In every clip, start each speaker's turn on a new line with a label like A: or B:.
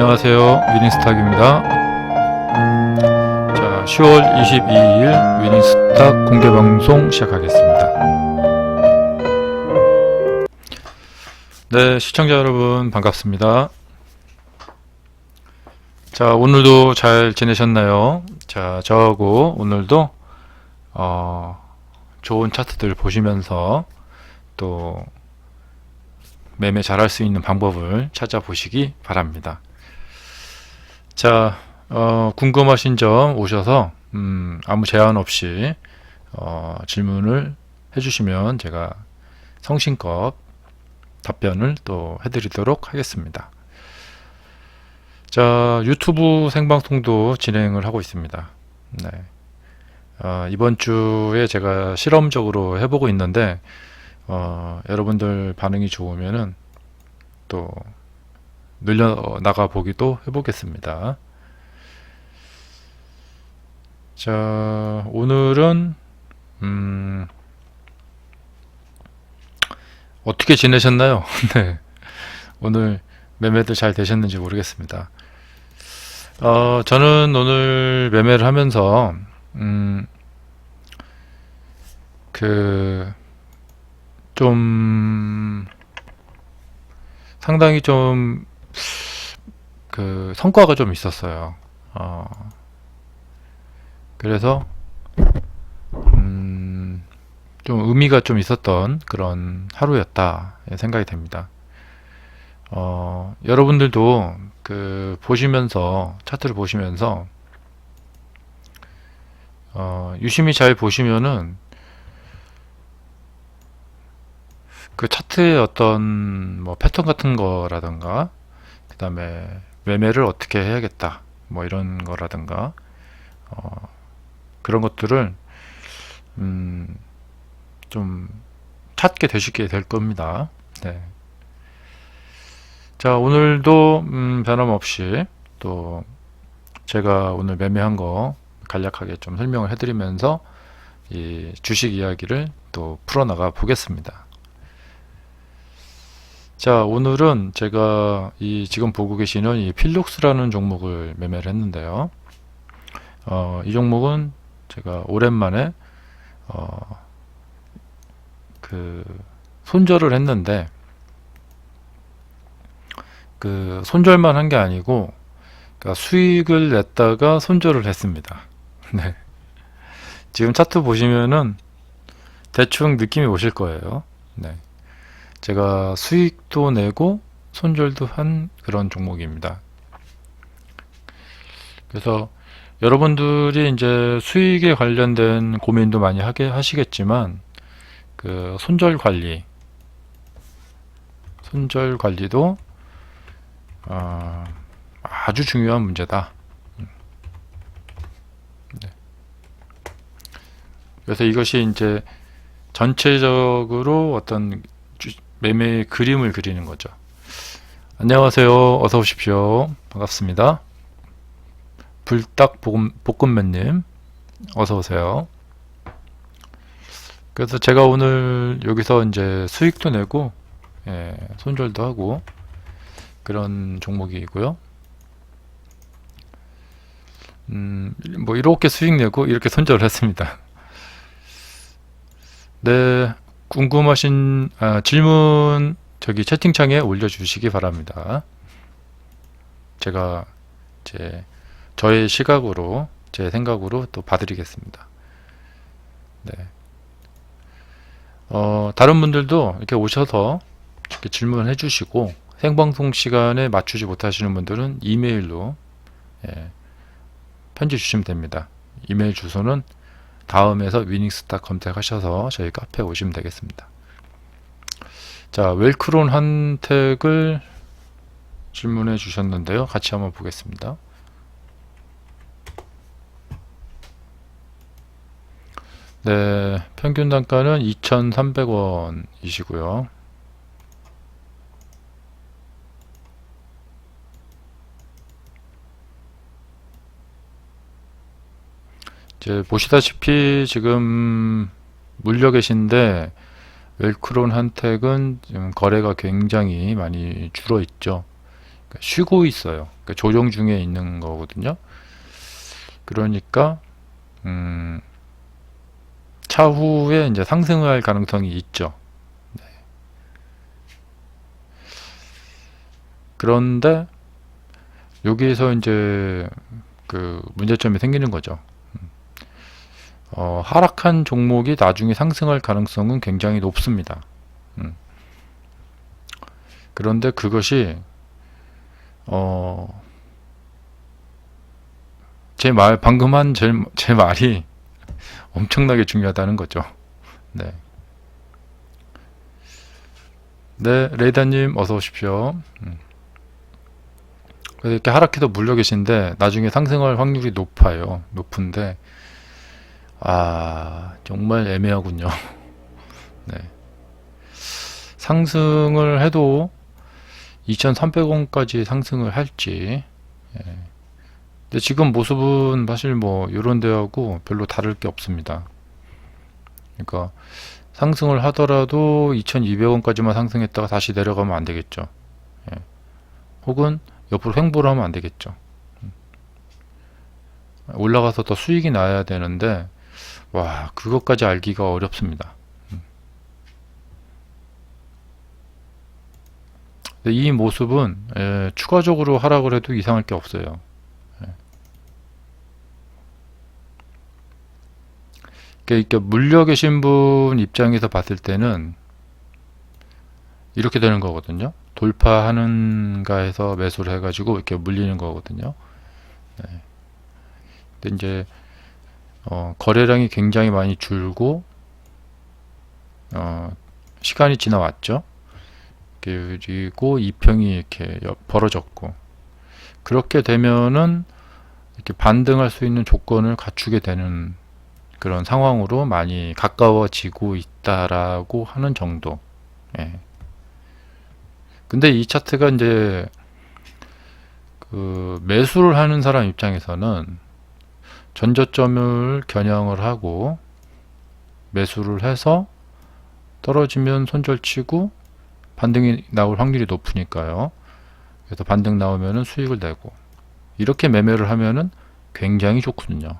A: 안녕하세요. 위닝스탁입니다. 자, 10월 22일 위닝스탁 공개방송 시작하겠습니다. 네, 시청자 여러분 반갑습니다. 자, 오늘도 잘 지내셨나요? 자, 저하고 오늘도 좋은 차트들 보시면서 또 매매 잘할 수 있는 방법을 찾아보시기 바랍니다. 자, 궁금하신 점 오셔서 아무 제한 없이 질문을 해주시면 제가 성심껏 답변을 또 해드리도록 하겠습니다. 자, 유튜브 생방송도 진행을 하고 있습니다. 네. 이번 주에 제가 실험적으로 해보고 있는데 여러분들 반응이 좋으면은 또 늘려나가 보기도 해보겠습니다. 자, 오늘은 어떻게 지내셨나요? 네, 오늘 매매들 잘 되셨는지 모르겠습니다. 저는 오늘 매매를 하면서 좀 상당히 좀 성과가 좀 있었어요. 그래서 좀 의미가 좀 있었던 그런 하루였다 생각이 됩니다. 여러분들도 보시면서 차트를 보시면서 유심히 잘 보시면은 그 차트의 어떤 뭐 패턴 같은 거라든가 그 다음에 매매를 어떻게 해야겠다 뭐 이런 거라든가 그런 것들을 좀 찾게 되시게 될 겁니다. 네. 자, 오늘도 변함없이 또 제가 오늘 매매한 거 간략하게 좀 설명을 해드리면서 이 주식 이야기를 또 풀어나가 보겠습니다. 자, 오늘은 제가 지금 보고 계시는 이 필룩스라는 종목을 매매를 했는데요. 이 종목은 제가 오랜만에 손절을 했는데 손절만 한 게 아니고 수익을 냈다가 손절을 했습니다. 네. 지금 차트 보시면은 대충 느낌이 오실 거예요. 네. 제가 수익도 내고 손절도 한 그런 종목입니다. 그래서 여러분들이 이제 수익에 관련된 고민도 많이 하시겠지만 손절 관리도 아주 중요한 문제다. 네. 그래서 이것이 이제 전체적으로 어떤 매매의 그림을 그리는 거죠. 안녕하세요. 어서 오십시오. 반갑습니다. 불닭볶음면님 어서 오세요. 그래서 제가 오늘 여기서 이제 수익도 내고 손절도 하고 그런 종목이고요. 뭐 이렇게 수익 내고 이렇게 손절을 했습니다. 네, 궁금하신 질문 채팅창에 올려주시기 바랍니다. 제가 저의 시각으로 제 생각으로 또 봐드리겠습니다. 네. 다른 분들도 이렇게 오셔서 이렇게 질문을 해주시고 생방송 시간에 맞추지 못하시는 분들은 이메일로 편지 주시면 됩니다. 이메일 주소는 다음에서 위닝스탁 검색하셔서 저희 카페에 오시면 되겠습니다. 자, 웰크론 한택을 질문해 주셨는데요. 같이 한번 보겠습니다. 네, 평균 단가는 2,300원이시고요. 이제 보시다시피 지금 물려 계신데 웰크론 한택은 지금 거래가 굉장히 많이 줄어 있죠. 쉬고 있어요. 그러니까 조정 중에 있는 거거든요. 그러니까 차후에 이제 상승할 가능성이 있죠. 그런데 여기에서 이제 그 문제점이 생기는 거죠. 하락한 종목이 나중에 상승할 가능성은 굉장히 높습니다. 그런데 그것이 방금 한 제 말이 엄청나게 중요하다는 거죠. 네. 네, 레이다님 어서 오십시오. 그래서 이렇게 하락해서 물려 계신데 나중에 상승할 확률이 높은데 정말 애매하군요. 네. 상승을 해도 2,300원까지 상승을 할지. 근데 지금 모습은 사실 뭐 이런 데하고 별로 다를 게 없습니다. 그러니까 상승을 하더라도 2,200원까지만 상승했다가 다시 내려가면 안 되겠죠. 혹은 옆으로 횡보를 하면 안 되겠죠. 올라가서 더 수익이 나야 되는데 그것까지 알기가 어렵습니다. 이 모습은 추가적으로 하락을 해도 이상할 게 없어요. 그러니까 물려 계신 분 입장에서 봤을 때는 이렇게 되는 거거든요. 돌파하는가 해서 매수를 해가지고 이렇게 물리는 거거든요. 근데 이제 거래량이 굉장히 많이 줄고 시간이 지나왔죠. 그리고 이평이 이렇게 벌어졌고, 그렇게 되면은 이렇게 반등할 수 있는 조건을 갖추게 되는 그런 상황으로 많이 가까워지고 있다라고 하는 정도. 근데 이 차트가 이제 그 매수를 하는 사람 입장에서는 전저점을 겨냥을 하고 매수를 해서 떨어지면 손절치고 반등이 나올 확률이 높으니까요. 그래서 반등 나오면은 수익을 내고, 이렇게 매매를 하면은 굉장히 좋거든요.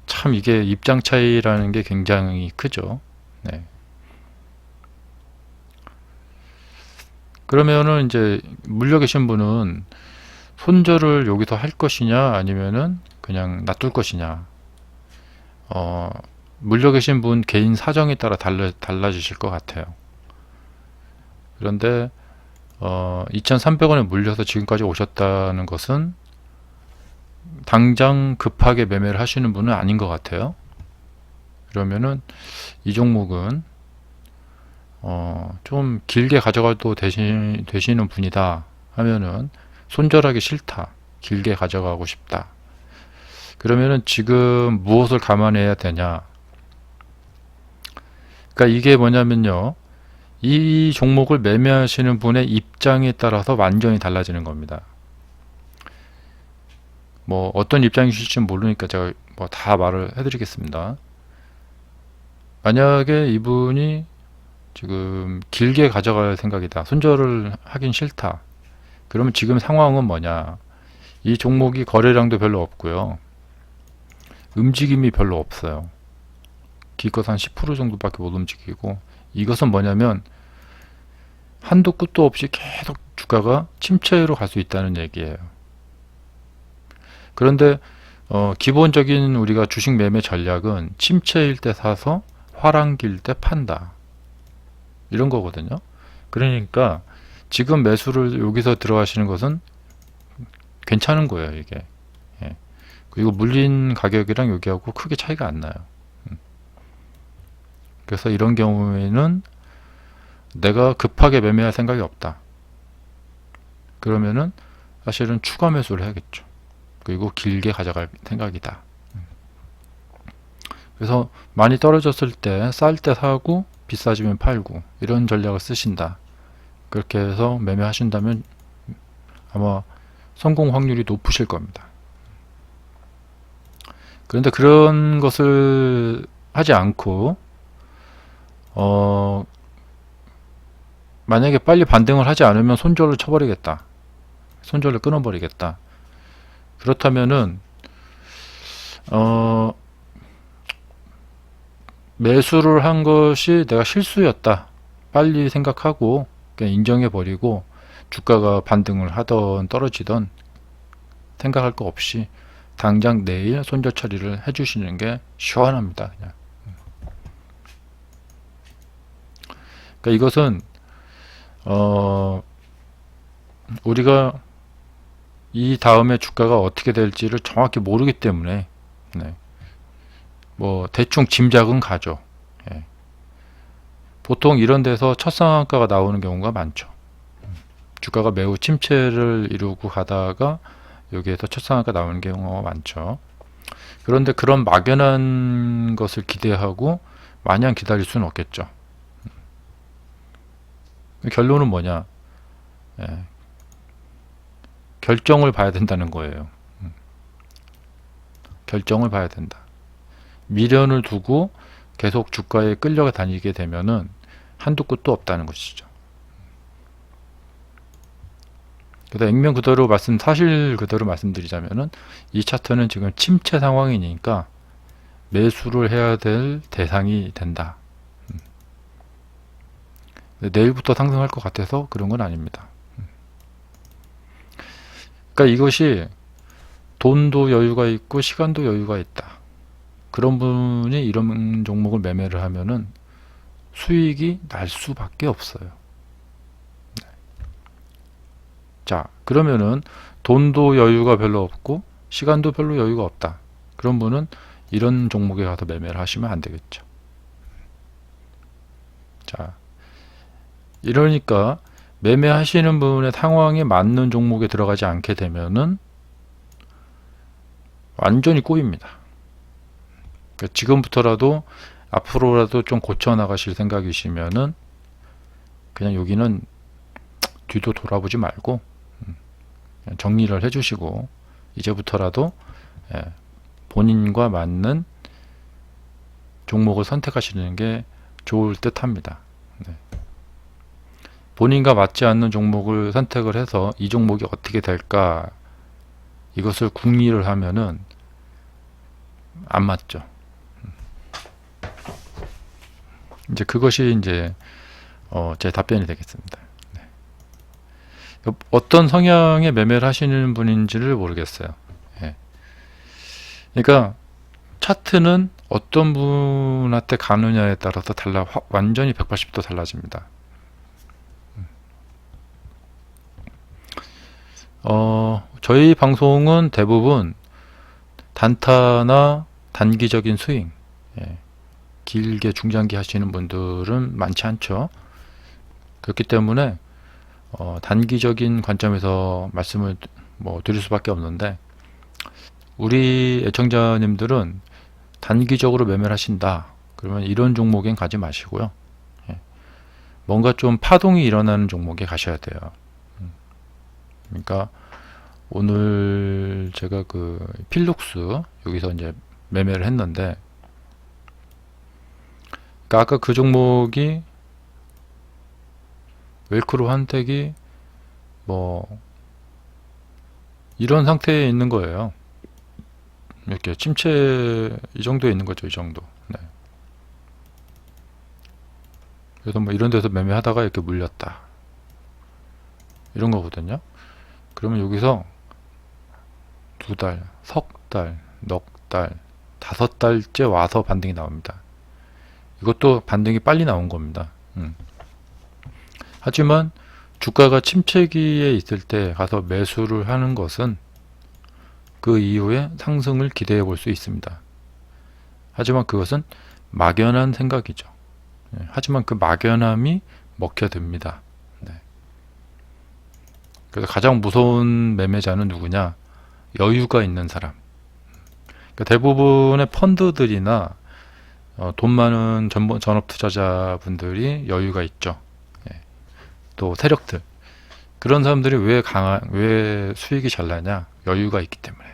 A: 참 이게 입장 차이라는 게 굉장히 크죠. 그러면은 이제 물려 계신 분은 손절을 여기서 할 것이냐 아니면은 그냥 놔둘 것이냐, 물려 계신 분 개인 사정에 따라 달라지실 것 같아요. 그런데 2,300원에 물려서 지금까지 오셨다는 것은 당장 급하게 매매를 하시는 분은 아닌 것 같아요. 그러면은 이 종목은 좀 길게 가져가도 되시는 분이다 하면은, 손절하기 싫다, 길게 가져가고 싶다, 그러면은 지금 무엇을 감안해야 되냐. 그러니까 이게 뭐냐면요, 이 종목을 매매하시는 분의 입장에 따라서 완전히 달라지는 겁니다. 뭐 어떤 입장이실지 모르니까 제가 뭐 다 말을 해드리겠습니다. 만약에 이분이 지금 길게 가져갈 생각이다, 손절을 하긴 싫다, 그러면 지금 상황은 뭐냐, 이 종목이 거래량도 별로 없고요, 움직임이 별로 없어요. 기껏 한 10% 정도밖에 못 움직이고, 이것은 뭐냐면 한도 끝도 없이 계속 주가가 침체로 갈 수 있다는 얘기예요. 그런데 기본적인 우리가 주식 매매 전략은 침체일 때 사서 화랑길 때 판다, 이런 거거든요. 그러니까 지금 매수를 여기서 들어가시는 것은 괜찮은 거예요, 이게. 그리고 물린 가격이랑 여기하고 크게 차이가 안 나요. 그래서 이런 경우에는 내가 급하게 매매할 생각이 없다, 그러면은 사실은 추가 매수를 해야겠죠. 그리고 길게 가져갈 생각이다. 그래서 많이 떨어졌을 때 쌀 때 사고 비싸지면 팔고, 이런 전략을 쓰신다. 그렇게 해서 매매하신다면 아마 성공 확률이 높으실 겁니다. 그런데 그런 것을 하지 않고 만약에 빨리 반등을 하지 않으면 손절을 쳐버리겠다. 손절을 끊어버리겠다. 그렇다면은 매수를 한 것이 내가 실수였다. 빨리 생각하고 그냥 인정해버리고 주가가 반등을 하던 떨어지던 생각할 거 없이 당장 내일 손절 처리를 해주시는 게 시원합니다. 그냥. 그러니까 이것은 우리가 이 다음에 주가가 어떻게 될지를 정확히 모르기 때문에 네. 뭐 대충 짐작은 가죠. 예. 보통 이런 데서 첫 상한가가 나오는 경우가 많죠. 주가가 매우 침체를 이루고 가다가 여기에서 첫 상한가 나오는 경우가 많죠. 그런데 그런 막연한 것을 기대하고 마냥 기다릴 수는 없겠죠. 결론은 뭐냐? 예. 결정을 봐야 된다는 거예요. 결정을 봐야 된다. 미련을 두고 계속 주가에 끌려 다니게 되면은 한도 끝도 없다는 것이죠. 그래서 액면 그대로 사실 그대로 말씀드리자면은 이 차트는 지금 침체 상황이니까 매수를 해야 될 대상이 된다. 내일부터 상승할 것 같아서 그런 건 아닙니다. 그러니까 이것이 돈도 여유가 있고 시간도 여유가 있다. 그런 분이 이런 종목을 매매를 하면은 수익이 날 수밖에 없어요. 자, 그러면은 돈도 여유가 별로 없고 시간도 별로 여유가 없다. 그런 분은 이런 종목에 가서 매매를 하시면 안 되겠죠. 자, 이러니까 매매하시는 분의 상황에 맞는 종목에 들어가지 않게 되면은 완전히 꼬입니다. 그러니까 지금부터라도 앞으로라도 좀 고쳐 나가실 생각이시면은 그냥 여기는 뒤도 돌아보지 말고 그냥 정리를 해주시고 이제부터라도 본인과 맞는 종목을 선택하시는 게 좋을 듯 합니다. 네. 본인과 맞지 않는 종목을 선택을 해서 이 종목이 어떻게 될까 이것을 궁리를 하면은 안 맞죠. 이제 그것이 이제 제 답변이 되겠습니다. 네. 어떤 성향의 매매를 하시는 분인지를 모르겠어요. 예. 그러니까 차트는 어떤 분한테 가느냐에 따라서 완전히 180도 달라집니다. 저희 방송은 대부분 단타나 단기적인 스윙, 길게 중장기 하시는 분들은 많지 않죠. 그렇기 때문에 단기적인 관점에서 말씀을 드릴 수밖에 없는데 우리 애청자님들은 단기적으로 매매를 하신다. 그러면 이런 종목엔 가지 마시고요. 뭔가 좀 파동이 일어나는 종목에 가셔야 돼요. 그러니까 오늘 제가 그 필룩스 여기서 이제 매매를 했는데 그러니까 아까 그 종목이 웰크로 한택이 이런 상태에 있는 거예요. 이렇게 침체 이 정도에 있는 거죠. 이 정도. 네. 그래서 이런 데서 매매하다가 이렇게 물렸다. 이런 거거든요. 그러면 여기서 2달, 석 달, 넉 달, 5달째 와서 반등이 나옵니다. 이것도 반등이 빨리 나온 겁니다. 하지만 주가가 침체기에 있을 때 가서 매수를 하는 것은 그 이후에 상승을 기대해 볼 수 있습니다. 하지만 그것은 막연한 생각이죠. 하지만 그 막연함이 먹혀듭니다. 네. 그래서 가장 무서운 매매자는 누구냐? 여유가 있는 사람. 그러니까 대부분의 펀드들이나 돈 많은 전업 투자자분들이 여유가 있죠. 또 세력들. 그런 사람들이 왜 수익이 잘 나냐? 여유가 있기 때문에.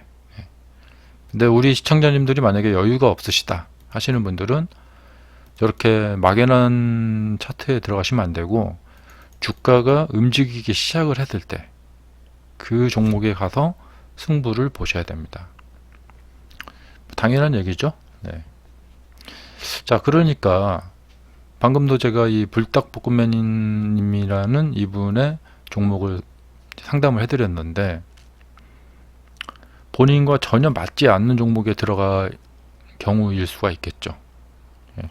A: 근데 우리 시청자님들이 만약에 여유가 없으시다 하시는 분들은 저렇게 막연한 차트에 들어가시면 안 되고 주가가 움직이기 시작을 했을 때 그 종목에 가서 승부를 보셔야 됩니다. 당연한 얘기죠. 네. 자, 그러니까 방금도 제가 이 불닭볶음면님이라는 이분의 종목을 상담을 해드렸는데, 본인과 전혀 맞지 않는 종목에 들어갈 경우일 수가 있겠죠. 예.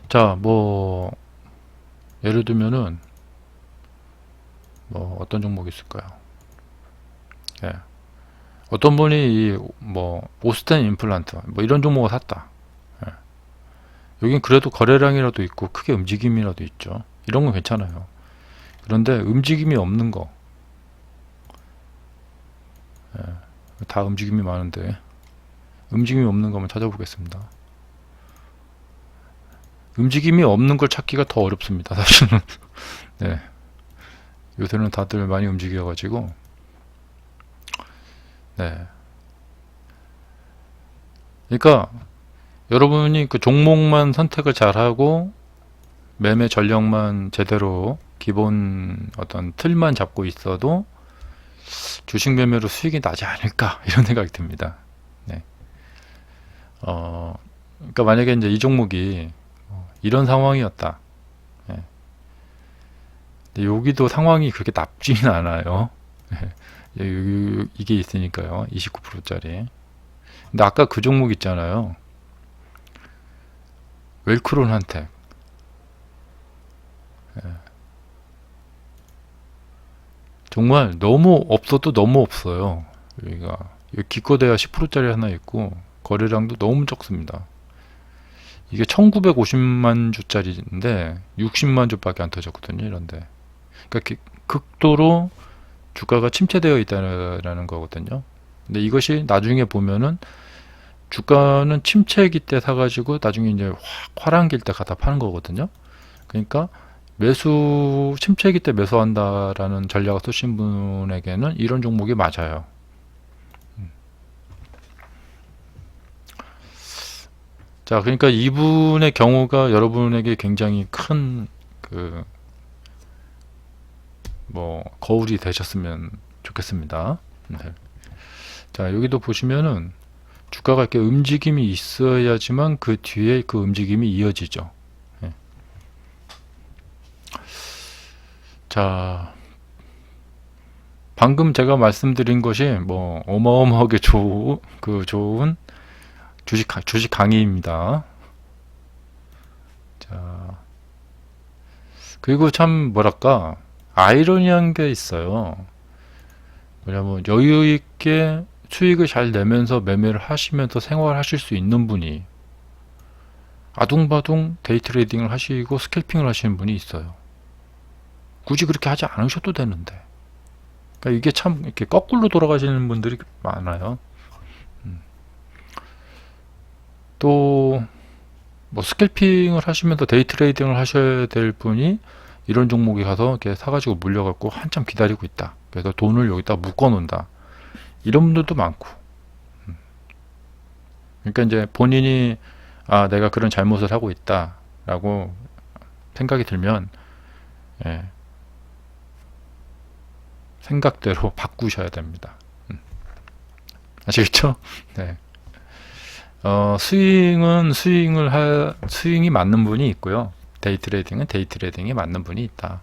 A: 자, 뭐 예를 들면은 뭐 어떤 종목이 있을까요? 예. 어떤 분이 뭐 오스텐 임플란트 뭐 이런 종목을 샀다. 예. 여긴 그래도 거래량이라도 있고 크게 움직임이라도 있죠. 이런 건 괜찮아요. 그런데 움직임이 없는 거, 예. 다 움직임이 많은데 움직임이 없는 거 한번 찾아보겠습니다. 움직임이 없는 걸 찾기가 더 어렵습니다, 사실은. 네. 요새는 다들 많이 움직여가지고, 네. 그러니까 여러분이 그 종목만 선택을 잘하고 매매 전략만 제대로 기본 어떤 틀만 잡고 있어도 주식 매매로 수익이 나지 않을까 이런 생각이 듭니다. 네. 그러니까 만약에 이제 이 종목이 이런 상황이었다. 네. 근데 여기도 상황이 그렇게 나쁘지는 않아요. 네. 이게 있으니까요. 29%짜리. 근데 아까 그 종목 있잖아요. 웰크론 한택. 네. 정말 너무 없어도 너무 없어요. 여기가 여기 기껏해야 10%짜리 하나 있고 거래량도 너무 적습니다. 이게 1950만 주짜리인데 60만 주밖에 안 터졌거든요. 이런데 그러니까 극도로 주가가 침체되어 있다는 거거든요. 근데 이것이 나중에 보면은 주가는 침체기 때 사가지고 나중에 이제 확 화랑길 때 갖다 파는 거거든요. 그러니까 매수 침체기 때 매수한다라는 전략을 쓰신 분에게는 이런 종목이 맞아요. 자, 그러니까 이분의 경우가 여러분에게 굉장히 큰 거울이 되셨으면 좋겠습니다. 네. 자, 여기도 보시면은 주가가 이렇게 움직임이 있어야지만 그 뒤에 그 움직임이 이어지죠. 네. 자, 방금 제가 말씀드린 것이 뭐 어마어마하게 좋은 주식 강의입니다. 자, 그리고 참 뭐랄까 아이러니한 게 있어요. 뭐냐면 여유 있게 수익을 잘 내면서 매매를 하시면서 생활하실 수 있는 분이 아둥바둥 데이 트레이딩을 하시고 스캘핑을 하시는 분이 있어요. 굳이 그렇게 하지 않으셔도 되는데. 그러니까 이게 참 이렇게 거꾸로 돌아가시는 분들이 많아요. 또 뭐 스캘핑을 하시면서 데이 트레이딩을 하셔야 될 분이 이런 종목에 가서 이렇게 사가지고 물려갖고 한참 기다리고 있다. 그래서 돈을 여기다 묶어 놓는다. 이런 분들도 많고. 그러니까 이제 본인이 내가 그런 잘못을 하고 있다라고 생각이 들면 생각대로 바꾸셔야 됩니다. 아시겠죠? 네. 스윙이 맞는 분이 있고요. 데이 트레이딩은 데이 트레이딩이 맞는 분이 있다.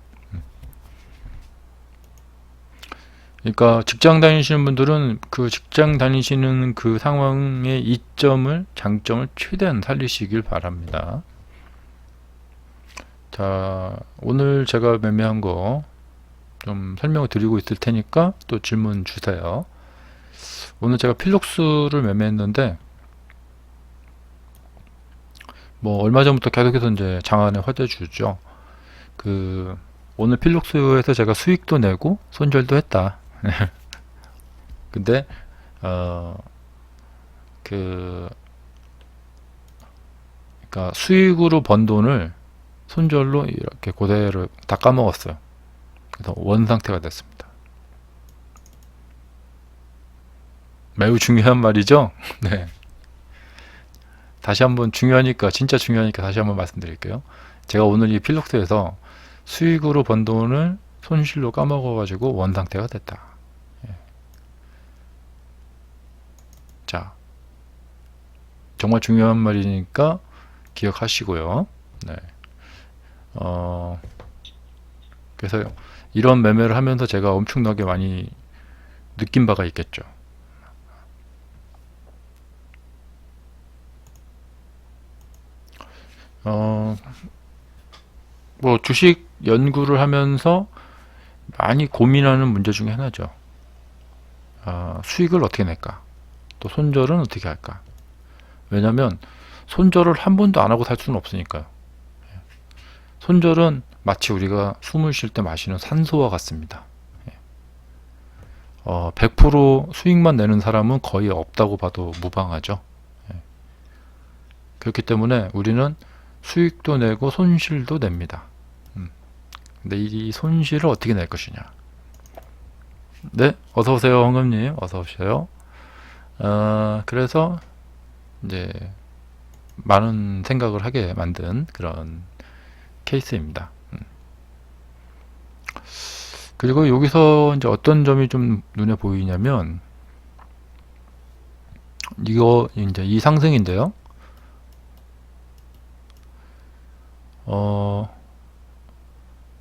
A: 그러니까 직장 다니시는 분들은 그 직장 다니시는 그 상황의 이점을, 장점을 최대한 살리시길 바랍니다. 자, 오늘 제가 매매한 거 좀 설명을 드리고 있을 테니까 또 질문 주세요. 오늘 제가 필록스를 매매했는데 뭐 얼마 전부터 계속해서 이제 장안에 화제 주죠. 오늘 필록스에서 제가 수익도 내고 손절도 했다. 근데 그러니까 수익으로 번 돈을 손절로 이렇게 그대로 다 까먹었어요. 그래서 원 상태가 됐습니다. 매우 중요한 말이죠. 네. 다시 한번 중요하니까, 진짜 중요하니까 다시 한번 말씀드릴게요. 제가 오늘 이 필록스에서 수익으로 번 돈을 손실로 까먹어가지고 원 상태가 됐다. 예. 자, 정말 중요한 말이니까 기억하시고요. 네. 그래서 이런 매매를 하면서 제가 엄청나게 많이 느낀 바가 있겠죠. 뭐 주식 연구를 하면서 많이 고민하는 문제 중에 하나죠. 수익을 어떻게 낼까? 또 손절은 어떻게 할까? 왜냐면 손절을 한 번도 안 하고 살 수는 없으니까요. 손절은 마치 우리가 숨을 쉴 때 마시는 산소와 같습니다. 100% 수익만 내는 사람은 거의 없다고 봐도 무방하죠. 그렇기 때문에 우리는 수익도 내고 손실도 냅니다. 근데 이 손실을 어떻게 낼 것이냐. 네, 어서오세요, 황금님. 어서오세요. 그래서 이제 많은 생각을 하게 만든 그런 케이스입니다. 그리고 여기서 이제 어떤 점이 좀 눈에 보이냐면, 이거 이제 이 상승인데요.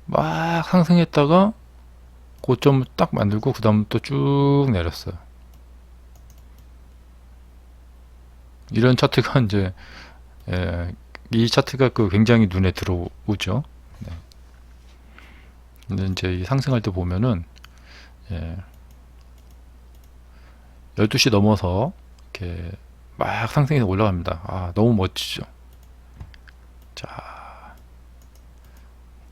A: 막 상승했다가 고점을 딱 만들고 그 다음 또 쭉 내렸어요. 이런 차트가 이제 이 차트가 굉장히 눈에 들어오죠. 네. 근데 이제 이 상승할 때 보면은 12시 넘어서 이렇게 막 상승해서 올라갑니다. 너무 멋지죠. 자,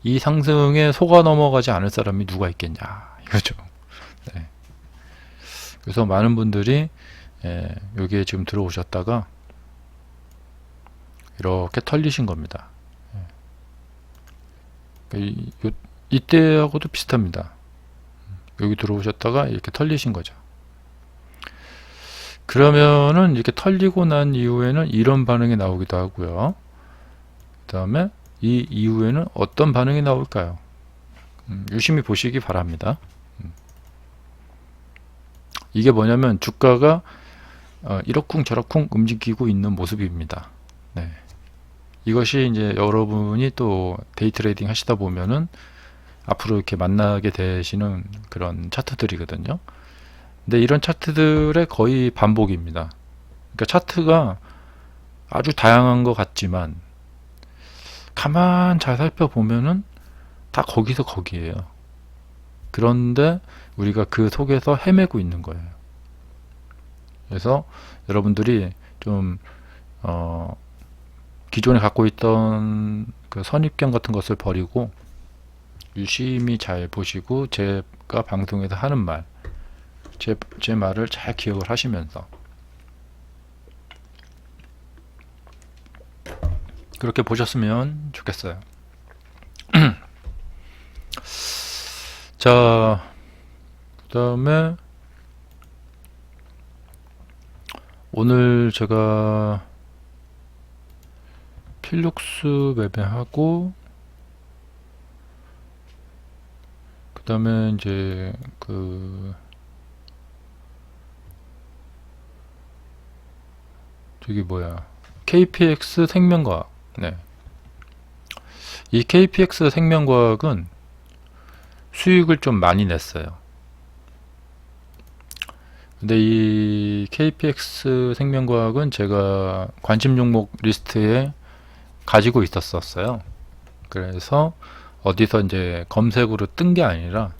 A: 이 상승에 속아 넘어가지 않을 사람이 누가 있겠냐 이거죠. 네. 그래서 많은 분들이 여기에 지금 들어오셨다가 이렇게 털리신 겁니다. 이때하고도 비슷합니다. 여기 들어오셨다가 이렇게 털리신 거죠. 그러면은 이렇게 털리고 난 이후에는 이런 반응이 나오기도 하고요. 그 다음에 이 이후에는 어떤 반응이 나올까요? 유심히 보시기 바랍니다. 이게 뭐냐면 주가가 이러쿵저러쿵 움직이고 있는 모습입니다. 네. 이것이 이제 여러분이 또 데이 트레이딩 하시다 보면은 앞으로 이렇게 만나게 되시는 그런 차트들이거든요. 근데 이런 차트들의 거의 반복입니다. 그러니까 차트가 아주 다양한 것 같지만 가만 잘 살펴보면은 다 거기서 거기에요. 그런데 우리가 그 속에서 헤매고 있는 거예요. 그래서 여러분들이 좀 기존에 갖고 있던 그 선입견 같은 것을 버리고 유심히 잘 보시고 제가 방송에서 하는 말, 제 말을 잘 기억을 하시면서 그렇게 보셨으면 좋겠어요. 자, 그 다음에 오늘 제가 필룩스 매매하고 그 다음에 이제 저기 뭐야, KPX 생명과학. 네. 이 KPX 생명과학은 수익을 좀 많이 냈어요. 근데 이 KPX 생명과학은 제가 관심 종목 리스트에 가지고 있었어요. 그래서 어디서 이제 검색으로 뜬 게 아니라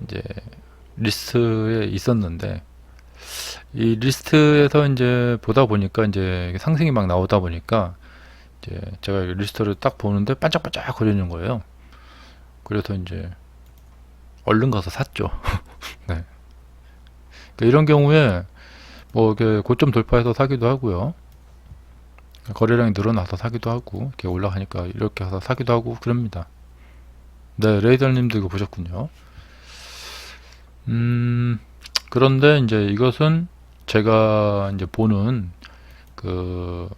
A: 이제 리스트에 있었는데, 이 리스트에서 이제 보다 보니까 이제 상승이 막 나오다 보니까 이제 제가 리스트를 딱 보는데 반짝반짝 거리는 거예요. 그래서 이제 얼른 가서 샀죠. 네. 이런 경우에 뭐 이렇게 고점 돌파해서 사기도 하고요. 거래량이 늘어나서 사기도 하고, 이렇게 올라가니까 이렇게 해서 사기도 하고 그럽니다. 네, 레이더님도 이거 보셨군요. 그런데 이제 이것은 제가 이제 보는 그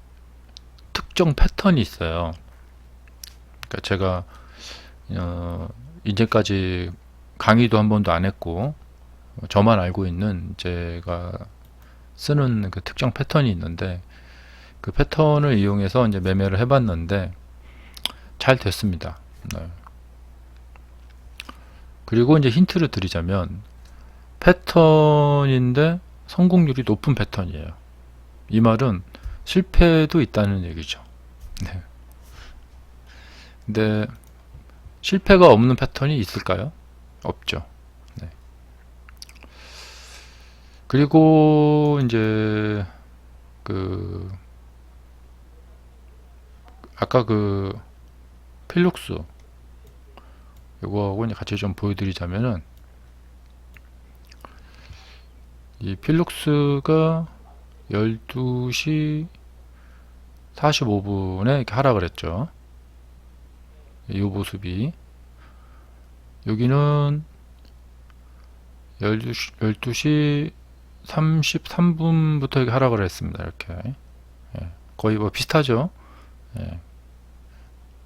A: 특정 패턴이 있어요. 그러니까 제가 이제까지 강의도 한 번도 안 했고 저만 알고 있는 제가 쓰는 그 특정 패턴이 있는데, 그 패턴을 이용해서 이제 매매를 해봤는데 잘 됐습니다. 네. 그리고 이제 힌트를 드리자면 패턴인데 성공률이 높은 패턴이에요. 이 말은 실패도 있다는 얘기죠. 네. 근데 실패가 없는 패턴이 있을까요? 없죠. 네. 그리고 이제 그 아까 그 필룩스 이거하고 같이 좀 보여드리자면은, 이 필룩스가 12시 45분에 이렇게 하락을 했죠. 이 모습이, 여기는 12시 33분부터 이렇게 하락을 했습니다. 이렇게. 예, 거의 뭐 비슷하죠. 예.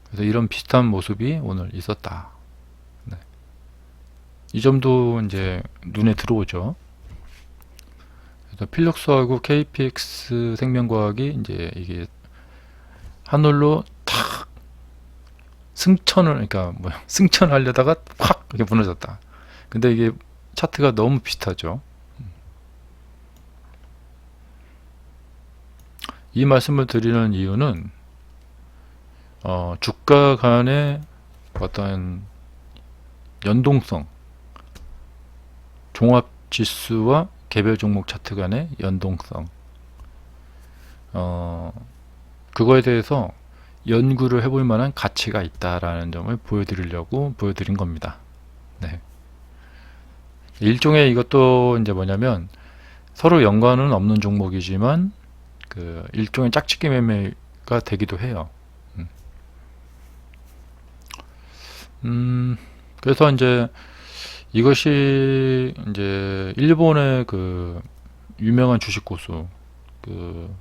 A: 그래서 이런 비슷한 모습이 오늘 있었다. 네. 이 점도 이제 눈에 들어오죠. 그래서 필룩스하고 KPX 생명과학이 이제 이게 하늘로 탁 승천을, 그러니까 뭐야, 승천하려다가 확 이렇게 무너졌다. 근데 이게 차트가 너무 비슷하죠. 이 말씀을 드리는 이유는 주가 간의 어떤 연동성, 종합지수와 개별 종목 차트 간의 연동성, 그거에 대해서 연구를 해볼 만한 가치가 있다라는 점을 보여드리려고 보여드린 겁니다. 네. 일종의 이것도 이제 뭐냐면 서로 연관은 없는 종목이지만 그 일종의 짝짓기 매매가 되기도 해요. 그래서 이제 이것이 이제 일본의 그 유명한 주식 고수, 그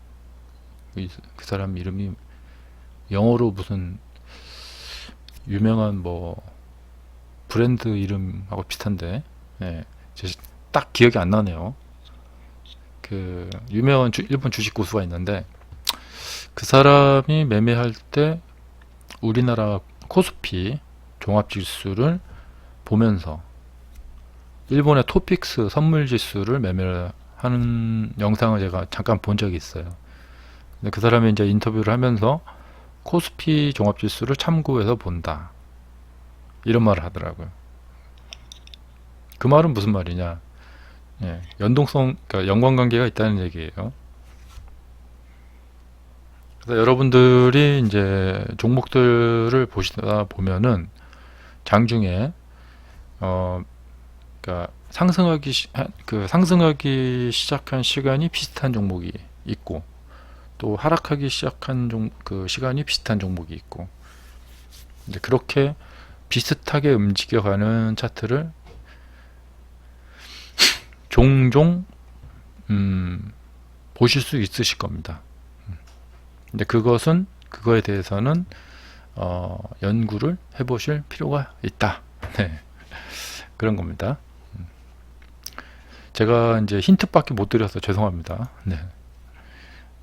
A: 사람 이름이 영어로 무슨 유명한 뭐 브랜드 이름하고 비슷한데, 예, 딱 기억이 안 나네요. 그 유명한 일본 주식 고수가 있는데, 그 사람이 매매할 때 우리나라 코스피 종합지수를 보면서 일본의 토픽스 선물지수를 매매를 하는 영상을 제가 잠깐 본 적이 있어요. 근데 그 사람이 이제 인터뷰를 하면서 코스피 종합지수를 참고해서 본다, 이런 말을 하더라고요. 그 말은 무슨 말이냐? 예, 연동성, 그러니까 연관관계가 있다는 얘기예요. 그래서 여러분들이 이제 종목들을 보시다 보면은 장중에 그러니까 상승하기 시작한 시간이 비슷한 종목이 있고, 또 하락하기 시작한 그 시간이 비슷한 종목이 있고, 이제 그렇게 비슷하게 움직여가는 차트를 종종 보실 수 있으실 겁니다. 근데 그거에 대해서는 연구를 해보실 필요가 있다. 네. 그런 겁니다. 제가 이제 힌트밖에 못 드려서 죄송합니다. 네.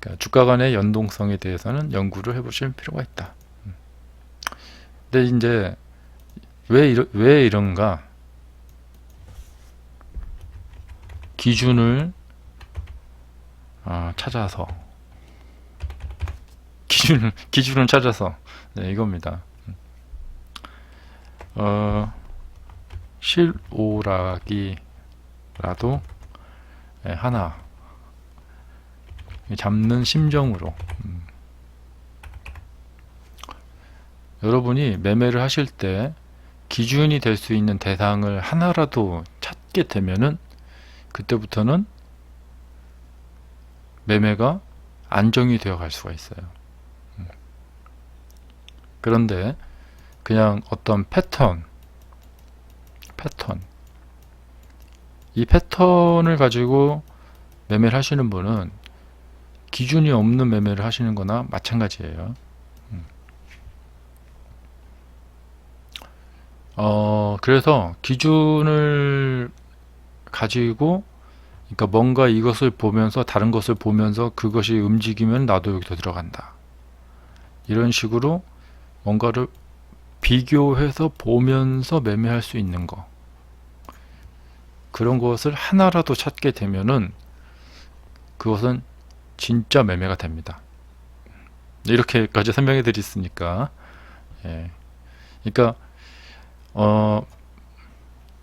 A: 그러니까 주가 간의 연동성에 대해서는 연구를 해보실 필요가 있다. 근데 이제 왜 이런가? 기준을 찾아서 기준을 찾아서, 네, 이겁니다. 실오락이라도 하나 잡는 심정으로 여러분이 매매를 하실 때 기준이 될 수 있는 대상을 하나라도 찾게 되면은 그때부터는 매매가 안정이 되어 갈 수가 있어요. 그런데 그냥 어떤 패턴, 이 패턴을 가지고 매매를 하시는 분은 기준이 없는 매매를 하시는 거나 마찬가지예요. 그래서 기준을 가지고, 그러니까 뭔가 이것을 보면서 다른 것을 보면서 그것이 움직이면 나도 여기서 들어간다, 이런 식으로 뭔가를 비교해서 보면서 매매할 수 있는 거, 그런 것을 하나라도 찾게 되면은 그것은 진짜 매매가 됩니다. 이렇게까지 설명해 드렸으니까. 예. 그러니까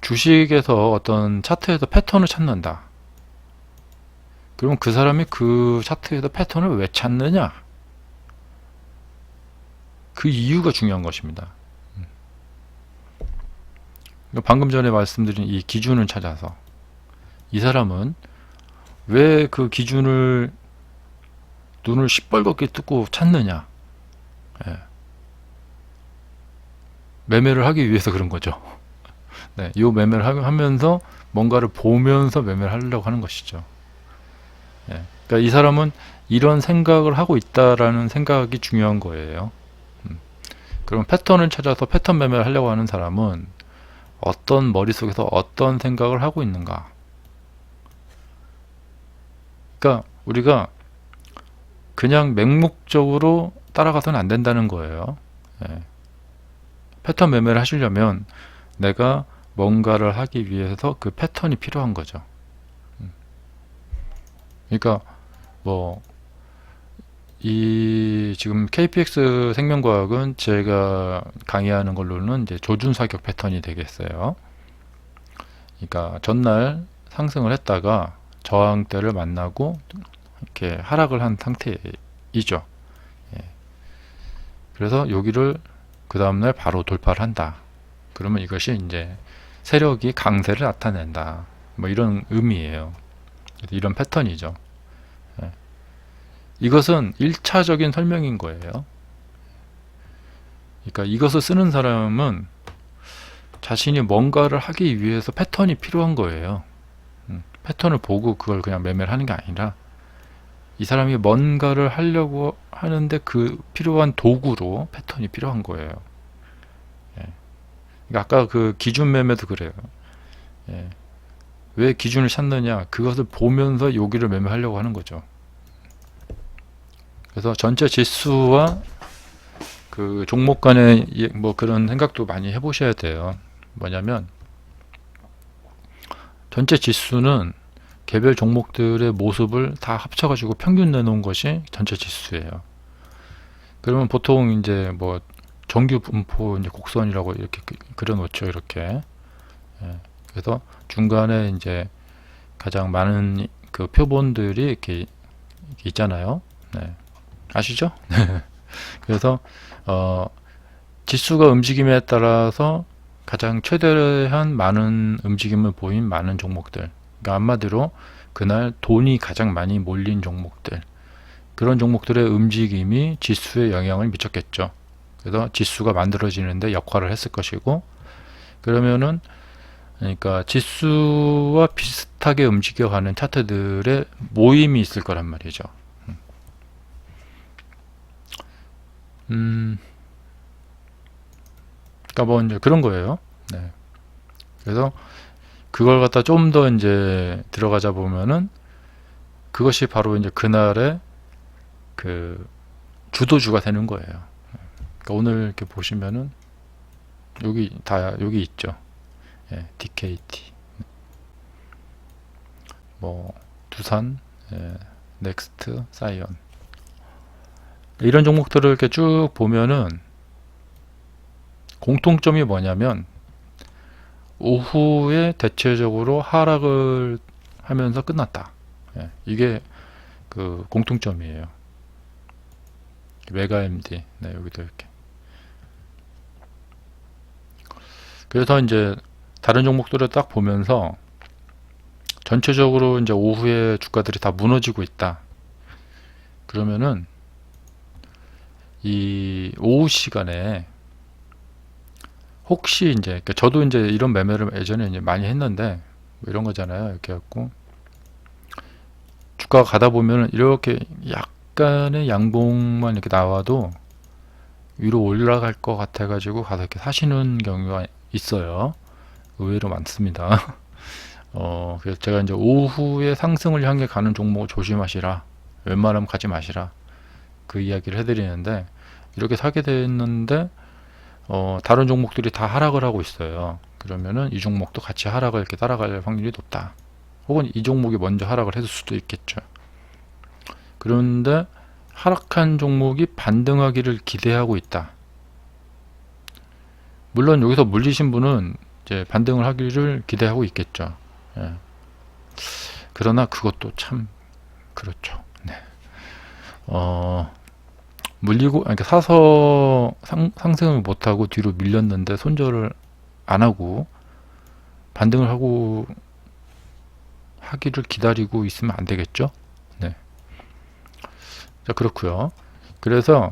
A: 주식에서 어떤 차트에서 패턴을 찾는다, 그러면 그 사람이 그 차트에서 패턴을 왜 찾느냐, 그 이유가 중요한 것입니다. 방금 전에 말씀드린 이 기준을 찾아서 이 사람은 왜 그 기준을 눈을 시뻘겋게 뜨고 찾느냐, 예. 매매를 하기 위해서 그런 거죠. 네, 이 매매를 하면서 뭔가를 보면서 매매를 하려고 하는 것이죠. 예. 그러니까 이 사람은 이런 생각을 하고 있다라는 생각이 중요한 거예요. 그럼 패턴을 찾아서 패턴 매매를 하려고 하는 사람은 어떤 머릿속에서 어떤 생각을 하고 있는가. 그러니까 우리가 그냥 맹목적으로 따라가서는 안 된다는 거예요. 예. 패턴 매매를 하시려면 내가 뭔가를 하기 위해서 그 패턴이 필요한 거죠. 그러니까 뭐 이 지금 KPX 생명과학은 제가 강의하는 걸로는 이제 조준사격 패턴이 되겠어요. 그러니까 전날 상승을 했다가 저항대를 만나고 이렇게 하락을 한 상태이죠. 예. 그래서 여기를 그 다음날 바로 돌파를 한다. 그러면 이것이 이제 세력이 강세를 나타낸다, 뭐 이런 의미예요. 이런 패턴이죠. 예. 이것은 1차적인 설명인 거예요. 그러니까 이것을 쓰는 사람은 자신이 뭔가를 하기 위해서 패턴이 필요한 거예요. 패턴을 보고 그걸 그냥 매매를 하는 게 아니라 이 사람이 뭔가를 하려고 하는데 그 필요한 도구로 패턴이 필요한 거예요. 예. 그러니까 아까 그 기준 매매도 그래요. 예. 왜 기준을 찾느냐, 그것을 보면서 여기를 매매하려고 하는 거죠. 그래서 전체 지수와 그 종목 간의 뭐 그런 생각도 많이 해보셔야 돼요. 뭐냐면 전체 지수는 개별 종목들의 모습을 다 합쳐가지고 평균 내놓은 것이 전체 지수예요. 그러면 보통 이제 뭐 정규 분포 이제 곡선이라고 이렇게 그려놓죠, 이렇게. 예. 그래서 중간에 이제 가장 많은 그 표본들이 이렇게 있잖아요. 네. 아시죠? 그래서 지수가 움직임에 따라서 가장 최대한 많은 움직임을 보인 많은 종목들, 그러니까 한마디로 그날 돈이 가장 많이 몰린 종목들, 그런 종목들의 움직임이 지수에 영향을 미쳤겠죠. 그래서 지수가 만들어지는데 역할을 했을 것이고, 그러면은 그러니까 지수와 비슷하게 움직여가는 차트들의 모임이 있을 거란 말이죠. 그러니까 뭐 이제 그런 거예요. 네. 그래서 그걸 갖다 좀 더 이제 들어가자 보면은 그것이 바로 이제 그날의 그 주도주가 되는 거예요. 그러니까 오늘 이렇게 보시면은 여기 있죠. 예, DKT, 뭐 두산, 예, 넥스트, 사이언, 이런 종목들을 이렇게 쭉 보면은 공통점이 뭐냐면 오후에 대체적으로 하락을 하면서 끝났다. 예, 이게 그 공통점이에요. 메가MD, 네, 여기도 이렇게. 그래서 이제 다른 종목들을 딱 보면서 전체적으로 이제 오후에 주가들이 다 무너지고 있다. 그러면은 이 오후 시간에 혹시 이제 그러니까 저도 이제 이런 매매를 예전에 이제 많이 했는데 뭐 이런 거잖아요. 이렇게 해갖고 주가 가다 보면 이렇게 약간의 양봉만 이렇게 나와도 위로 올라갈 것 같아 가지고 가서 이렇게 사시는 경우가 있어요. 의외로 많습니다. 그래서 제가 이제 오후에 상승을 향해 가는 종목을 조심하시라, 웬만하면 가지 마시라, 그 이야기를 해드리는데, 이렇게 사게 됐는데 다른 종목들이 다 하락을 하고 있어요. 그러면은 이 종목도 같이 하락을 이렇게 따라갈 확률이 높다. 혹은 이 종목이 먼저 하락을 했을 수도 있겠죠. 그런데 하락한 종목이 반등하기를 기대하고 있다. 물론 여기서 물리신 분은 이제 반등을 하기를 기대하고 있겠죠. 예. 그러나 그것도 참 그렇죠. 네. 물리고, 그러니까 사서 상승을 못하고 뒤로 밀렸는데 손절을 안 하고 반등을 하고 하기를 기다리고 있으면 안 되겠죠. 네. 자, 그렇고요. 그래서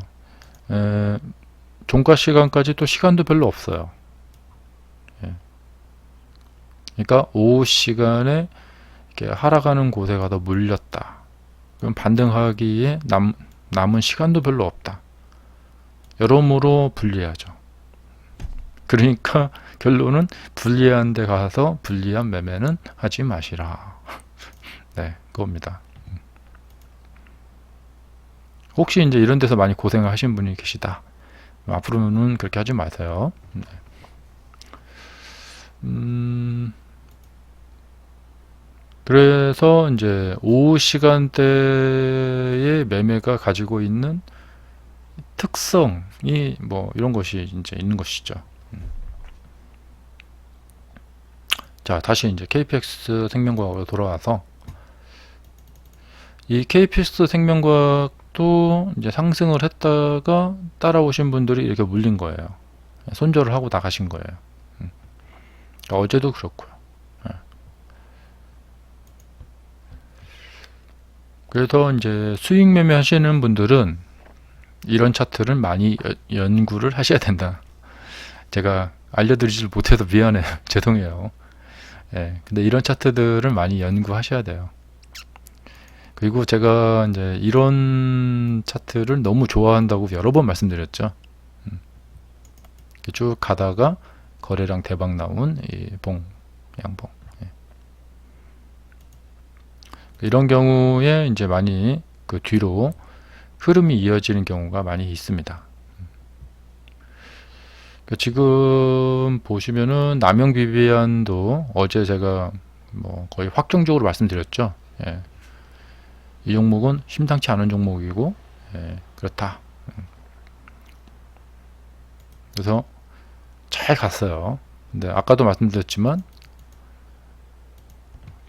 A: 종가 시간까지 또 시간도 별로 없어요. 예. 그러니까 오후 시간에 이렇게 하락하는 곳에 가서 물렸다. 그럼 반등하기에 남은 시간도 별로 없다. 여러모로 불리하죠. 그러니까 결론은 불리한 데 가서 불리한 매매는 하지 마시라. 네, 그겁니다. 혹시 이제 이런 데서 많이 고생을 하신 분이 계시다, 앞으로는 그렇게 하지 마세요. 네. 그래서 이제 오후 시간대에 매매가 가지고 있는 특성이 뭐 이런 것이 이제 있는 것이죠. 자, 다시 이제 KPX 생명과학으로 돌아와서, 이 KPX 생명과학도 이제 상승을 했다가 따라오신 분들이 이렇게 물린 거예요. 손절을 하고 나가신 거예요. 그러니까 어제도 그렇고요. 그래서 이제 수익 매매 하시는 분들은 이런 차트를 많이 연구를 하셔야 된다. 제가 알려드리질 못해서 미안해요. 죄송해요. 예, 근데 이런 차트들을 많이 연구하셔야 돼요. 그리고 제가 이제 이런 차트를 너무 좋아한다고 여러 번 말씀드렸죠. 쭉 가다가 거래량 대박 나온 이 양봉. 예. 이런 경우에 이제 많이 그 뒤로 흐름이 이어지는 경우가 많이 있습니다. 지금 보시면은 남영 비비안도 어제 제가 뭐 거의 확정적으로 말씀드렸죠. 예. 이 종목은 심상치 않은 종목이고, 예, 그렇다. 그래서 잘 갔어요. 근데 아까도 말씀드렸지만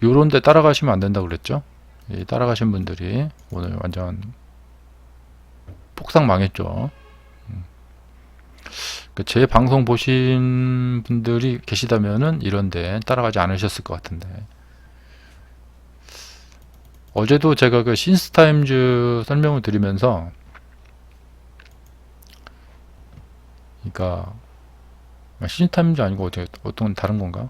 A: 요런 데 따라가시면 안 된다고 그랬죠. 이 따라가신 분들이 오늘 완전 폭삭 망했죠. 제 방송 보신 분들이 계시다면은 이런데 따라가지 않으셨을 것 같은데, 어제도 제가 그 신스타임즈 설명을 드리면서, 그러니까 신스타임즈 아니고 어떤 다른 건가?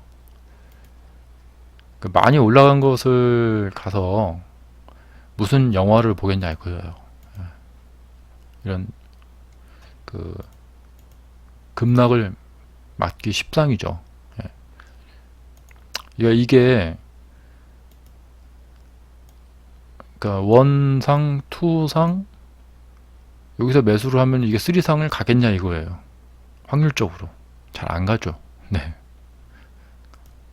A: 그 많이 올라간 것을 가서 무슨 영화를 보겠냐 이거예요. 이런 그 급락을 맞기 십상이죠. 이게 그러니까 원상, 투상, 여기서 매수를 하면 이게 쓰리상을 가겠냐 이거예요. 확률적으로 잘 안 가죠. 네.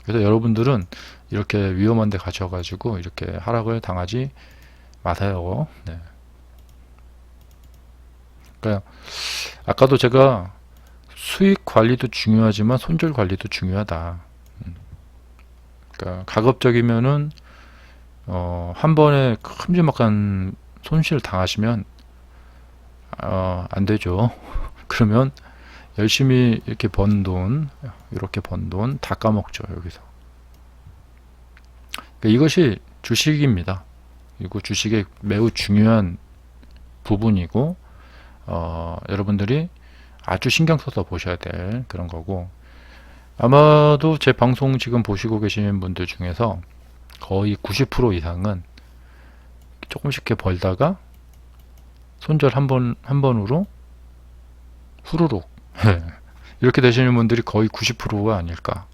A: 그래서 여러분들은 이렇게 위험한 데 가셔가지고 이렇게 하락을 당하지 마세요. 네. 그러니까 아까도 제가 수익 관리도 중요하지만 손절 관리도 중요하다. 그러니까 가급적이면은 한 번에 큼지막한 손실을 당하시면 안 되죠. 그러면 열심히 이렇게 번 돈, 이렇게 번 돈 다 까먹죠, 여기서. 그러니까 이것이 주식입니다. 그리고 주식의 매우 중요한 부분이고, 여러분들이 아주 신경 써서 보셔야 될 그런 거고, 아마도 제 방송 지금 보시고 계시는 분들 중에서 거의 90% 이상은 조금씩 이렇게 벌다가 손절 한 번으로 후루룩 이렇게 되시는 분들이 거의 90%가 아닐까.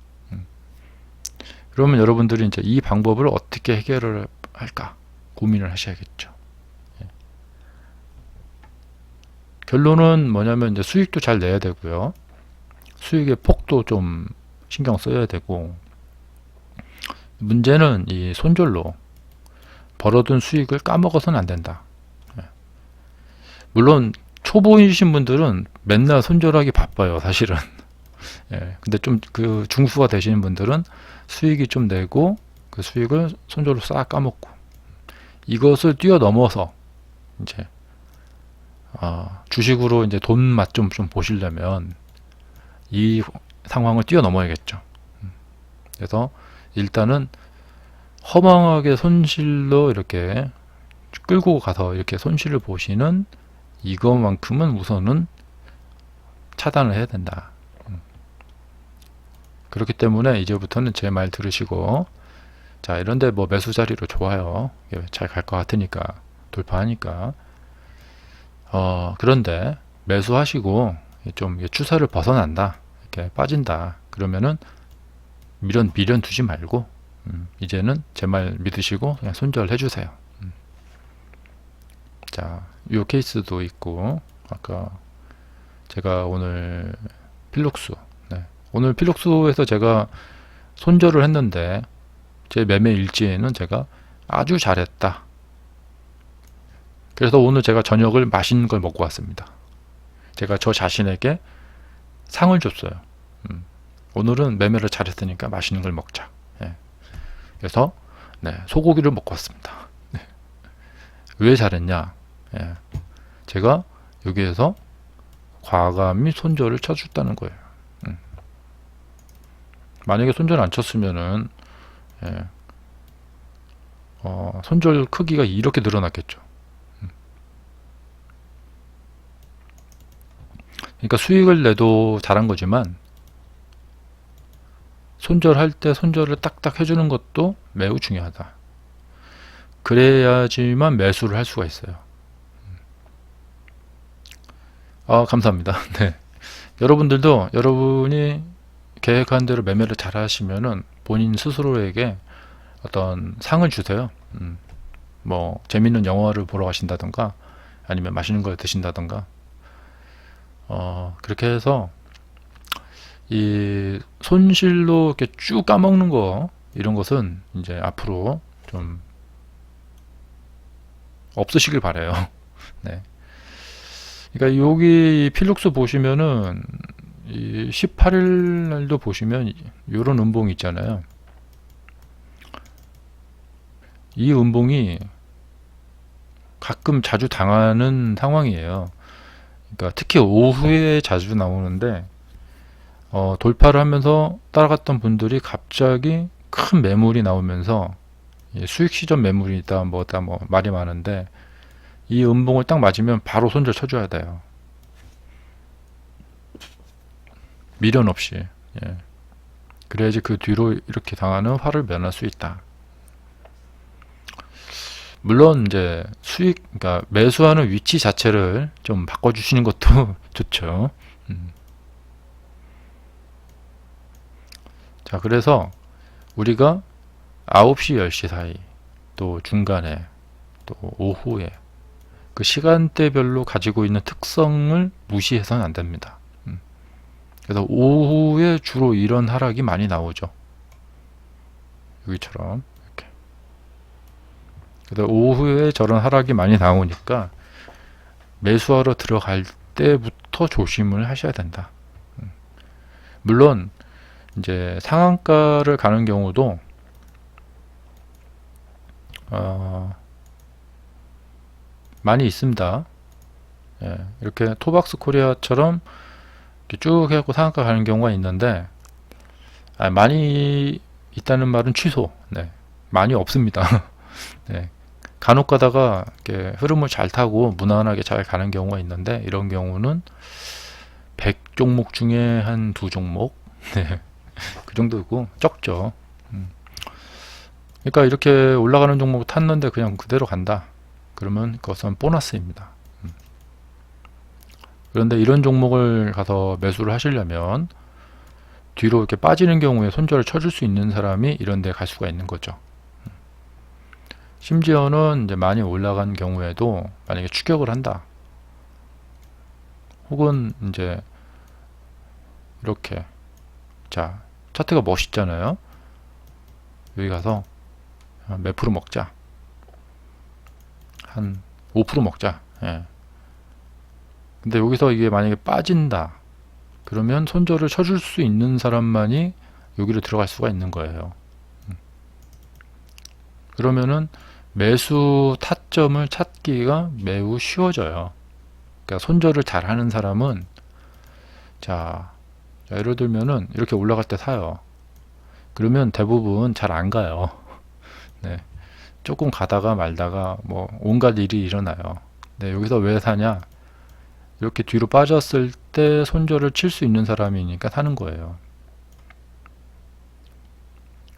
A: 그러면 여러분들이 이제 이 방법을 어떻게 해결을 할까 고민을 하셔야겠죠. 결론은 뭐냐면 이제 수익도 잘 내야 되고요. 수익의 폭도 좀 신경 써야 되고, 문제는 이 손절로 벌어둔 수익을 까먹어서는 안 된다. 물론 초보이신 분들은 맨날 손절하기 바빠요, 사실은. 근데 좀 그 중수가 되시는 분들은 수익이 좀 내고 그 수익을 손절로 싹 까먹고, 이것을 뛰어넘어서 이제 주식으로 이제 돈 맛 좀 보시려면 이 상황을 뛰어넘어야겠죠. 그래서 일단은 허망하게 손실로 이렇게 끌고 가서 이렇게 손실을 보시는 이것만큼은 우선은 차단을 해야 된다. 그렇기 때문에 이제부터는 제 말 들으시고, 자, 이런데 뭐 매수 자리로 좋아요. 잘 갈 것 같으니까, 돌파하니까. 그런데 매수하시고 좀 추세를 벗어난다, 이렇게 빠진다, 그러면은 미련 두지 말고 이제는 제 말 믿으시고 그냥 손절해 주세요. 자, 이 케이스도 있고, 아까 제가 오늘 필룩스, 오늘 필룩스에서 제가 손절을 했는데 제 매매 일지에는 제가 아주 잘했다. 그래서 오늘 제가 저녁을 맛있는 걸 먹고 왔습니다. 제가 저 자신에게 상을 줬어요. 오늘은 매매를 잘했으니까 맛있는 걸 먹자. 그래서 소고기를 먹고 왔습니다. 왜 잘했냐? 제가 여기에서 과감히 손절을 쳐줬다는 거예요. 만약에 손절 안 쳤으면은 손절 크기가 이렇게 늘어났겠죠. 그러니까 수익을 내도 잘한 거지만, 손절할 때 손절을 딱딱 해주는 것도 매우 중요하다. 그래야지만 매수를 할 수가 있어요. 감사합니다. 네. 여러분들도 여러분이 계획한 대로 매매를 잘 하시면은 본인 스스로에게 어떤 상을 주세요. 뭐 재밌는 영화를 보러 가신다던가, 아니면 맛있는 걸 드신다던가, 그렇게 해서 이 손실로 이렇게 쭉 까먹는 거, 이런 것은 이제 앞으로 좀 없으시길 바래요. 네. 그러니까 여기 필룩스 보시면은 이 18일 날도 보시면 이런 음봉이 있잖아요. 이 음봉이 가끔 자주 당하는 상황이에요. 그러니까 특히 오후에 자주 나오는데, 돌파를 하면서 따라갔던 분들이 갑자기 큰 매물이 나오면서, 수익 시전 매물이다 뭐다 뭐 말이 많은데, 이 음봉을 딱 맞으면 바로 손절 쳐줘야 돼요. 미련 없이. 그래야지 그 뒤로 이렇게 당하는 화를 면할 수 있다. 물론 이제 수익, 그러니까 매수하는 위치 자체를 좀 바꿔주시는 것도 좋죠. 자, 그래서 우리가 9시, 10시 사이, 또 중간에, 또 오후에, 그 시간대별로 가지고 있는 특성을 무시해서는 안 됩니다. 그래서 오후에 주로 이런 하락이 많이 나오죠. 여기처럼 이렇게. 그래서 오후에 저런 하락이 많이 나오니까 매수하러 들어갈 때부터 조심을 하셔야 된다. 물론 이제 상한가를 가는 경우도 많이 있습니다. 이렇게 토박스 코리아처럼 이렇게 쭉 해갖고 상한가 가는 경우가 있는데, 많이 있다는 말은 취소. 많이 없습니다. 간혹 가다가 이렇게 흐름을 잘 타고 무난하게 잘 가는 경우가 있는데, 이런 경우는 100종목 중에 한 2종목, 그 정도고 적죠. 그러니까 이렇게 올라가는 종목 탔는데 그냥 그대로 간다. 그러면 그것은 보너스입니다. 그런데 이런 종목을 가서 매수를 하시려면 뒤로 이렇게 빠지는 경우에 손절을 쳐줄 수 있는 사람이 이런 데 갈 수가 있는 거죠. 심지어는 이제 많이 올라간 경우에도 만약에 추격을 한다. 혹은 이제 이렇게, 자, 차트가 멋있잖아요. 여기 가서 몇 프로 먹자. 한 5% 먹자. 예. 근데 여기서 이게 만약에 빠진다. 그러면 손절을 쳐줄 수 있는 사람만이 여기로 들어갈 수가 있는 거예요. 그러면은 매수 타점을 찾기가 매우 쉬워져요. 그러니까 손절을 잘 하는 사람은, 자, 예를 들면은 이렇게 올라갈 때 사요. 그러면 대부분 잘 안 가요. 네. 조금 가다가 말다가 뭐 온갖 일이 일어나요. 네, 여기서 왜 사냐? 이렇게 뒤로 빠졌을 때 손절을 칠 수 있는 사람이니까 사는 거예요.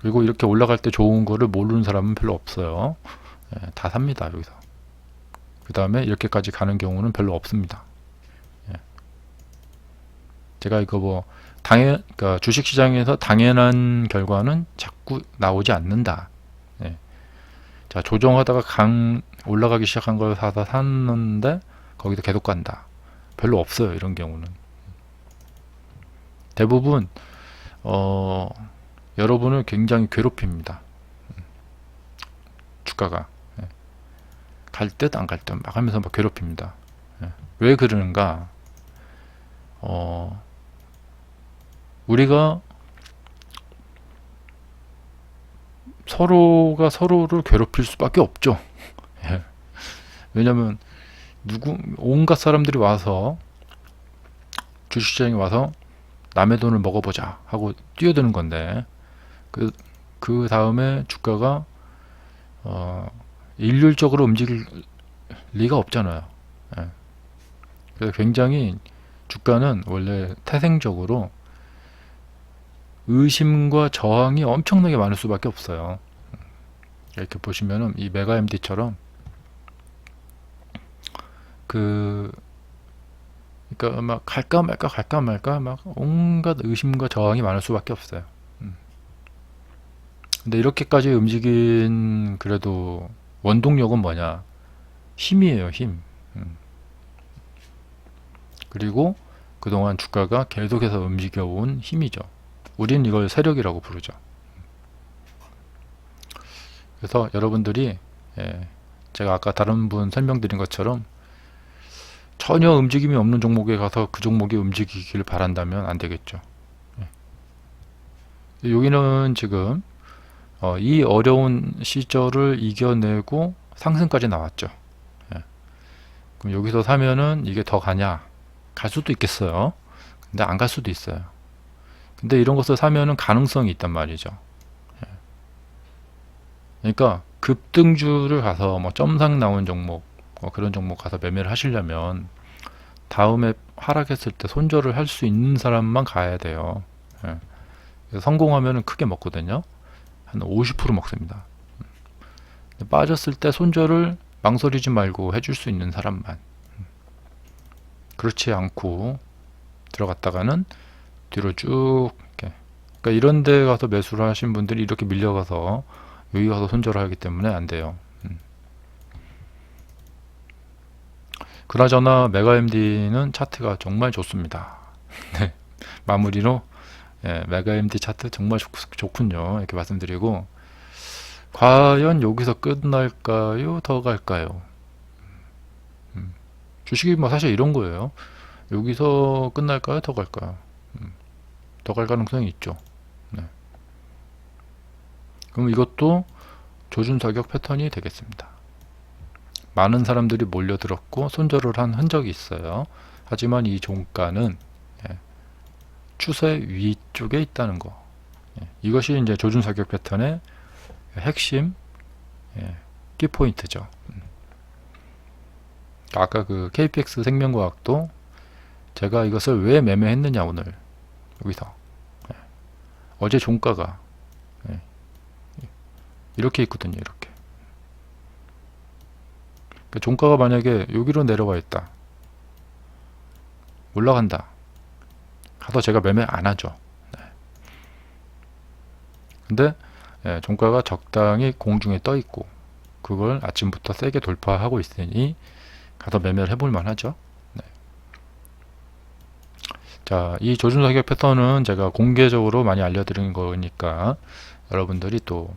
A: 그리고 이렇게 올라갈 때 좋은 거를 모르는 사람은 별로 없어요. 예, 다 삽니다, 여기서. 그 다음에 이렇게까지 가는 경우는 별로 없습니다. 예. 제가 이거 뭐 그러니까 주식시장에서 당연한 결과는 자꾸 나오지 않는다. 예. 자, 조정하다가 올라가기 시작한 걸 사다 샀는데 거기서 계속 간다. 별로 없어요, 이런 경우는. 대부분 여러분을 굉장히 괴롭힙니다. 주가가 갈 듯 안 갈 듯 막 하면서 막 괴롭힙니다. 왜 그러는가? 우리가 서로가 서로를 괴롭힐 수밖에 없죠. 왜냐면 온갖 사람들이 와서 주식시장에 와서 남의 돈을 먹어보자 하고 뛰어드는 건데, 그 다음에 주가가 일률적으로 움직일 리가 없잖아요. 예. 그래서 굉장히 주가는 원래 태생적으로 의심과 저항이 엄청나게 많을 수밖에 없어요. 이렇게 보시면은 이 메가MD처럼 그러니까 막 갈까 말까 막 온갖 의심과 저항이 많을 수밖에 없어요. 근데 이렇게까지 움직인 그래도 원동력은 뭐냐? 힘이에요, 힘. 그리고 그동안 주가가 계속해서 움직여온 힘이죠. 우린 이걸 세력이라고 부르죠. 그래서 여러분들이 제가 아까 다른 분 설명드린 것처럼 전혀 움직임이 없는 종목에 가서 그 종목이 움직이길 바란다면 안 되겠죠. 여기는 지금 이 어려운 시절을 이겨내고 상승까지 나왔죠. 그럼 여기서 사면은 이게 더 가냐? 갈 수도 있겠어요. 근데 안 갈 수도 있어요. 근데 이런 것을 사면은 가능성이 있단 말이죠. 그러니까 급등주를 가서 뭐 점상 나온 종목, 그런 종목 가서 매매를 하시려면 다음에 하락했을 때 손절을 할 수 있는 사람만 가야 돼요. 성공하면은 크게 먹거든요. 한 50% 먹습니다. 빠졌을 때 손절을 망설이지 말고 해줄 수 있는 사람만. 그렇지 않고 들어갔다가는 뒤로 쭉 이렇게. 그러니까 이런 데 가서 매수를 하신 분들이 이렇게 밀려가서 여기 가서 손절을 하기 때문에 안 돼요. 그나저나 메가MD는 차트가 정말 좋습니다. 네, 마무리로 메가MD 차트 정말 좋군요. 이렇게 말씀드리고, 과연 여기서 끝날까요? 더 갈까요? 주식이 뭐 사실 이런 거예요. 여기서 끝날까요? 더 갈까요? 더 갈 가능성이 있죠. 네. 그럼 이것도 조준사격 패턴이 되겠습니다. 많은 사람들이 몰려들었고 손절을 한 흔적이 있어요. 하지만 이 종가는 추세 위쪽에 있다는 거. 이것이 이제 조준사격 패턴의 핵심 키포인트죠. 아까 그 KPX 생명과학도 제가 이것을 왜 매매했느냐, 오늘 여기서 어제 종가가 이렇게 있거든요. 이렇게 그 종가가 만약에 여기로 내려와 있다, 올라간다 가서 제가 매매 안 하죠. 네. 근데 종가가 적당히 공중에 떠 있고 그걸 아침부터 세게 돌파하고 있으니 가서 매매를 해볼 만하죠. 네. 자, 이 조준사격 패턴은 제가 공개적으로 많이 알려드린 거니까 여러분들이 또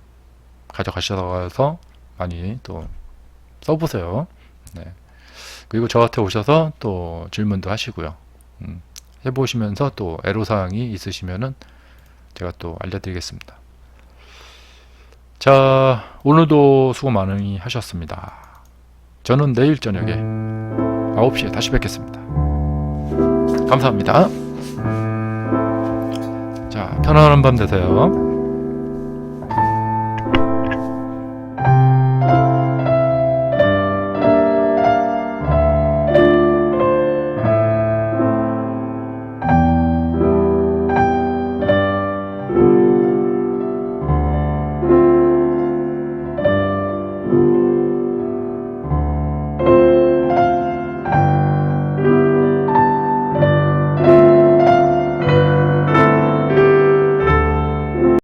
A: 가져가셔서 많이 또 써보세요. 네. 그리고 저한테 오셔서 또 질문도 하시고요. 해보시면서 또 애로사항이 있으시면은 제가 또 알려드리겠습니다. 자, 오늘도 수고 많이 하셨습니다. 저는 내일 저녁에 9시에 다시 뵙겠습니다. 감사합니다. 자, 편안한 밤 되세요.